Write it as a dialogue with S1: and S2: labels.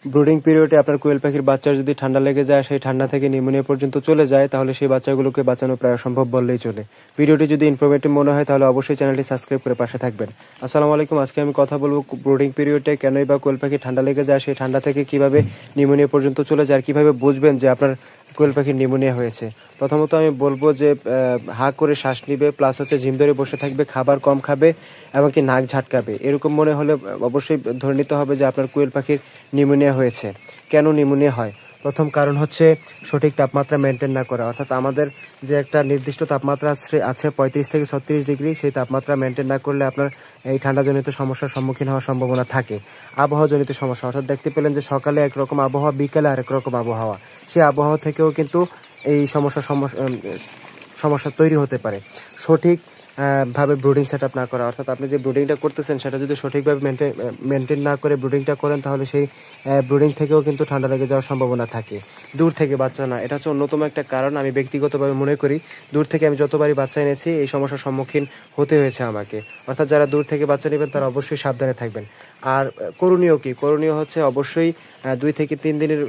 S1: Brooding পিরিয়ডে আপনার কোয়েল পাখির বাচ্চার যদি ঠান্ডা লেগে যায়, সেই ঠান্ডা থেকে নিউমোনিয়া পর্যন্ত চলে যায়, তাহলে সেই বাচ্চাগুলোকে বাঁচানো প্রায় অসম্ভব বললেই চলে। ভিডিওটি যদি ইনফরমেটিভ মনে হয় তাহলে অবশ্যই চ্যানেলটি সাবস্ক্রাইব করে পাশে থাকবেন। আসসালামু আলাইকুম। আজকে আমি কথা বলবো ব্রুডিং পিরিয়ডে কেনই বা কোয়েল পাখির ঠান্ডা লেগে যায়, সেই ঠান্ডা থেকে কিভাবে নিউমোনিয়া পর্যন্ত চলে যায় আর কীভাবে বুঝবেন যে আপনার কোয়েল পাখির নিউমোনিয়া হয়েছে। প্রথমত আমি বলবো যে হা করে শ্বাস নিবে, প্লাস হচ্ছে ঝিম ধরে বসে থাকবে, খাবার কম খাবে, এমনকি নাক ঝাটকাবে। এরকম মনে হলে অবশ্যই ধরে নিতে হবে যে আপনার কোয়েল পাখির নিউমোনিয়া হয়েছে। কেন নিউমোনিয়া হয়? প্রথম কারণ হচ্ছে সঠিক তাপমাত্রা মেনটেন না করা, অর্থাৎ আমাদের যে একটা নির্দিষ্ট তাপমাত্রা আছে 35 থেকে 36 ডিগ্রি, সেই তাপমাত্রা মেনটেন না করলে আপনার এই ঠান্ডাজনিত সমস্যার সম্মুখীন হওয়ার সম্ভাবনা থাকে। আবহাওয়াজনিত সমস্যা, অর্থাৎ দেখতে পেলেন যে সকালে একরকম আবহাওয়া, বিকালে আরেক রকম আবহাওয়া, সেই আবহাওয়া থেকেও কিন্তু এই সমস্যা তৈরি হতে পারে। সঠিক ভাবে ব্রুডিং সেট আপ না করা, অর্থাৎ আপনি যে ব্রুডিংটা করতেছেন সেটা যদি সঠিকভাবে মেনটেন না করে ব্রুডিংটা করেন, তাহলে সেই ব্রুডিং থেকেও কিন্তু ঠান্ডা লেগে যাওয়ার সম্ভাবনা থাকে। দূর থেকে বাচ্চা না, এটা হচ্ছে অন্যতম একটা কারণ। আমি ব্যক্তিগতভাবে মনে করি দূর থেকে আমি যতবারই বাচ্চা এনেছি এই সমস্যার সম্মুখীন হতে হয়েছে আমাকে। অর্থাৎ যারা দূর থেকে বাচ্চা নেবেন তারা অবশ্যই সাবধানে থাকবেন। আর করণীয় কি? করণীয় হচ্ছে অবশ্যই 2 থেকে 3 দিনের